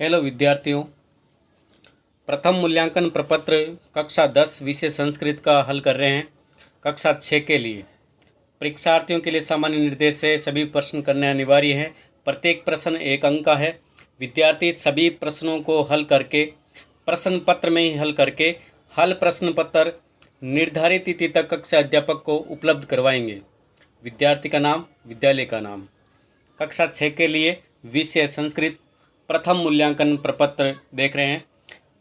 Hello विद्यार्थियों, प्रथम मूल्यांकन प्रपत्र कक्षा 10 विषय संस्कृत का हल कर रहे हैं। कक्षा 6 के लिए परीक्षार्थियों के लिए सामान्य निर्देश है, सभी प्रश्न करने अनिवार्य है। प्रत्येक प्रश्न 1 अंक का है। विद्यार्थी सभी प्रश्नों को हल करके प्रश्न पत्र में ही हल करके हल प्रश्न पत्र निर्धारित तिथि तक कक्षा अध्यापक को उपलब्ध करवाएंगे। विद्यार्थी का नाम, विद्यालय का नाम। कक्षा 6 के लिए विषय संस्कृत प्रथम मूल्यांकन प्रपत्र देख रहे हैं,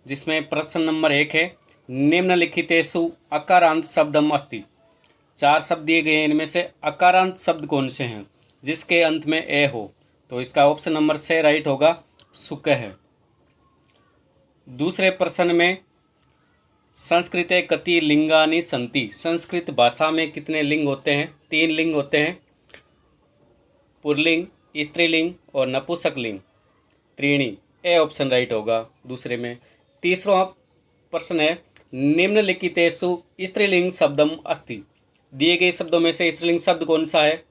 जिसमें प्रश्न नंबर 1 है, निम्नलिखितेषु अकारांत शब्दम अस्ति। 4 शब्द दिए गए हैं, इनमें से अकारांत शब्द कौन से हैं जिसके अंत में ए हो? तो इसका ऑप्शन नंबर से राइट होगा, सुक है। दूसरे प्रश्न में संस्कृते कति लिंगानि सन्ति। संस्कृत भाषा में कितने लिंग होते हैं? 3 लिंग होते हैं, पुल्लिंग, स्त्रीलिंग और नपुंसकलिंग। त्रीणी, ए ऑप्शन राइट होगा दूसरे में। तीसरा प्रश्न है, निम्नलिखितेषु स्त्रीलिंग शब्दम अस्ति। दिए गए शब्दों में से स्त्रीलिंग शब्द कौन सा है?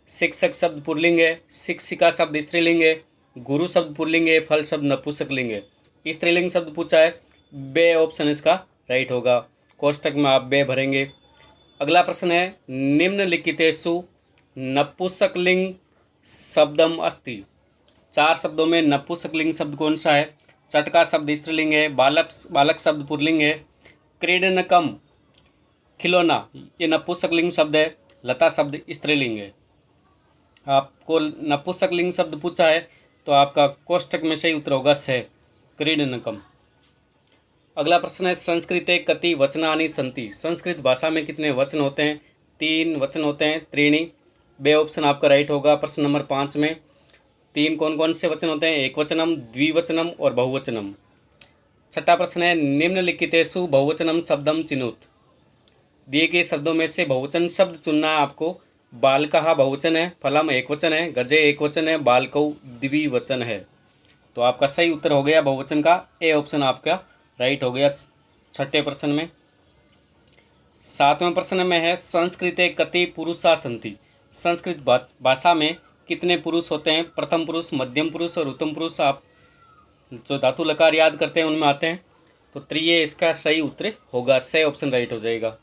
शिक्षक शब्द पुल्लिंग है, शिक्षिका शब्द स्त्रीलिंग है, गुरु शब्द पुल्लिंग है, फल शब्द नपुंसकलिंग है। स्त्रीलिंग शब्द पूछा है, बे ऑप्शन इसका राइट होगा। कोष्टक में आप बे भरेंगे। अगला प्रश्न है, निम्नलिखितेषु नपुंसकलिंग शब्दम अस्ति। 4 शब्दों में नपुंसकलिंग शब्द कौन सा है? चटका शब्द स्त्रीलिंग है, बालक शब्द पुल्लिंग है, क्रीडनकम खिलौना ये नपुंसकलिंग शब्द है, लता शब्द स्त्रीलिंग है। आपको नपुंसकलिंग शब्द पूछा है तो आपका कोष्टक में सही उत्तर होगा से, क्रीडनकम। अगला प्रश्न है, संस्कृते कति वचनानि सन्ति। संस्कृत भाषा में कितने वचन होते हैं? 3 वचन होते हैं, त्रीणी। बे ऑप्शन आपका राइट होगा। प्रश्न नंबर 5 में 3 कौन कौन से वचन होते हैं? एकवचनम, द्विवचनम और बहुवचनम। छठा प्रश्न है, निम्नलिखितेषु बहुवचनम शब्दम चिनुत। दिए गए शब्दों में से बहुवचन शब्द चुनना है आपको। बालकः बहुवचन है, फलम एकवचन है, गजे एकवचन है, बालकौ द्विवचन है। तो आपका सही उत्तर हो गया बहुवचन का ए ऑप्शन आपका राइट हो गया छठे प्रश्न में। 7वें प्रश्न में है, संस्कृते कति पुरुषा सन्ति। संस्कृत भाषा में कितने पुरुष होते हैं? प्रथम पुरुष, मध्यम पुरुष और उत्तम पुरुष। आप जो धातु लकार याद करते हैं उनमें आते हैं, तो त्रिये इसका सही उत्तर होगा, से ऑप्शन राइट हो जाएगा।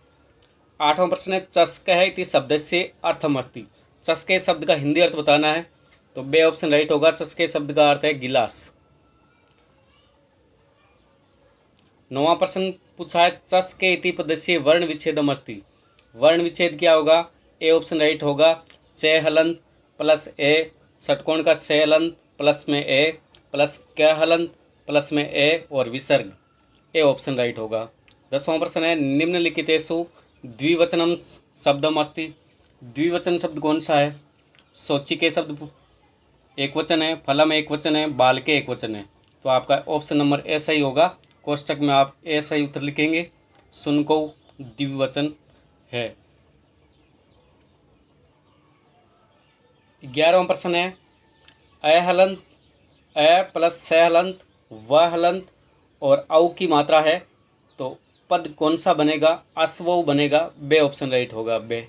8वां प्रश्न है, चस्कः इति शब्दस्य अर्थमस्ति। चस्के शब्द का हिंदी अर्थ बताना है, तो बे ऑप्शन राइट होगा। चस्के शब्द का अर्थ है गिलास। 9वां प्रश्न पूछा है, चस्के इति पदस्य वर्ण विच्छेदम अस्ति। वर्ण विच्छेद क्या होगा? ए ऑप्शन राइट होगा, च हलंत प्लस ए, षटकोण का से हलंत प्लस में ए प्लस क हलंत प्लस में ए और विसर्ग। ए ऑप्शन राइट होगा। 10वां प्रश्न है, निम्नलिखितेषु द्विवचनम शब्दम अस्ति। द्विवचन शब्द कौन सा है? शौचिके शब्द एक वचन है, फलम एक वचन है, बालके एक वचन है। तो आपका ऑप्शन नंबर ए सही होगा। कोष्टक में आप ए सही उत्तर लिखेंगे, सुनको द्विवचन है। 11वां प्रश्न है, अ हलंत, अ प्लस स हलंत, व हलंत और औ की मात्रा है, तो पद कौन सा बनेगा? अश्वौ बनेगा। बे ऑप्शन राइट होगा, बे।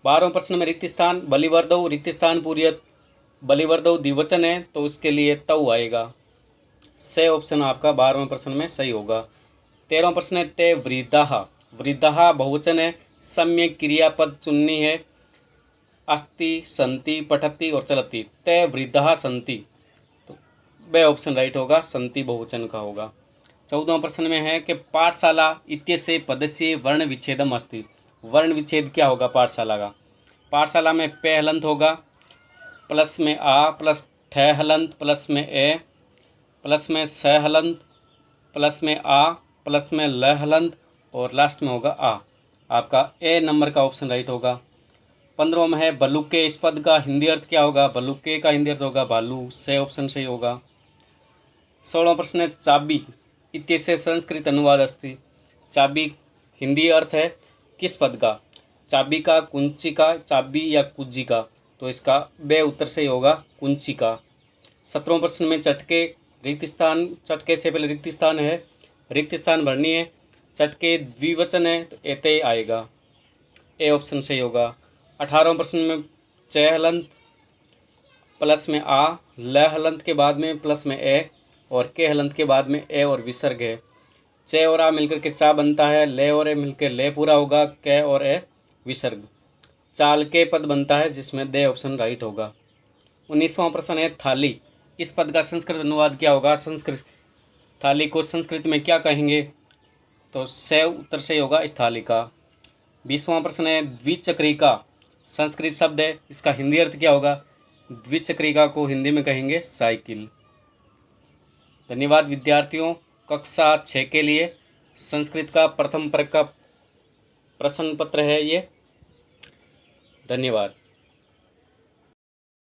12वें प्रश्न में रिक्त स्थान, बलिवर्दौ रिक्त स्थान पूर्यत। बलिवर्दौ द्विवचन है तो उसके लिए तौ आएगा। से ऑप्शन आपका 12वें प्रश्न में सही होगा। 13वां प्रश्न है, ते वृद्धाः। वृद्धाः बहुवचन है, सम्यक क्रियापद चुननी है, अस्ति, सन्ति, पठति और चलति। ते वृद्धाः सन्ति, तो बे ऑप्शन राइट होगा, सन्ति बहुवचन का होगा। 14वां प्रश्न में है कि पाठशाला इत्यस्य पदस्य वर्ण विच्छेदम अस्ति। वर्ण विच्छेद क्या होगा पाठशाला का? पाठशाला में पे हलंत होगा, प्लस में आ, प्लस ठ हलंत, प्लस में ए, प्लस में स हलंत, प्लस में आ, प्लस में ल हलंत और लास्ट में होगा आ। आपका ए नंबर का ऑप्शन राइट होगा। 15वां में है, बलुके। इस पद का हिंदी अर्थ क्या होगा? बलुके का हिंदी अर्थ होगा भालू। से ऑप्शन सही होगा। 16वां प्रश्न है, चाबी इत्यस्य संस्कृत अनुवाद अस्ति। चाबी हिंदी अर्थ है किस पद का? चाबी का, कुंची का, चाबी या कुज्जी का। तो इसका बे उत्तर सही होगा, कुंची का। 17वें प्रश्न में चटके रिक्त स्थान, चटके से पहले रिक्त स्थान है, रिक्त स्थान भरनी है। चटके द्विवचन है तो एते आएगा, ए ऑप्शन सही होगा। 18वें प्रश्न में च हलंत प्लस में आ, ल हलंत के बाद में प्लस में ए, और के हलंत के बाद में ए और विसर्ग है। च और आ मिलकर के चा बनता है, ले और ए मिलकर ले पूरा होगा, क और ए विसर्ग। चाल के पद बनता है जिसमें दे ऑप्शन राइट होगा। 19वां प्रश्न है थाली। इस पद का संस्कृत अनुवाद क्या होगा? संस्कृत थाली को संस्कृत में क्या कहेंगे? तो से उत्तर से होगा स्थालिका। 20वां प्रश्न है द्विचक्रिका। संस्कृत शब्द है, इसका हिंदी अर्थ क्या होगा? द्विचक्रिका को हिंदी में कहेंगे साइकिल। धन्यवाद विद्यार्थियों। कक्षा 6 के लिए संस्कृत का प्रथम वर्ग का प्रश्न पत्र है ये। धन्यवाद।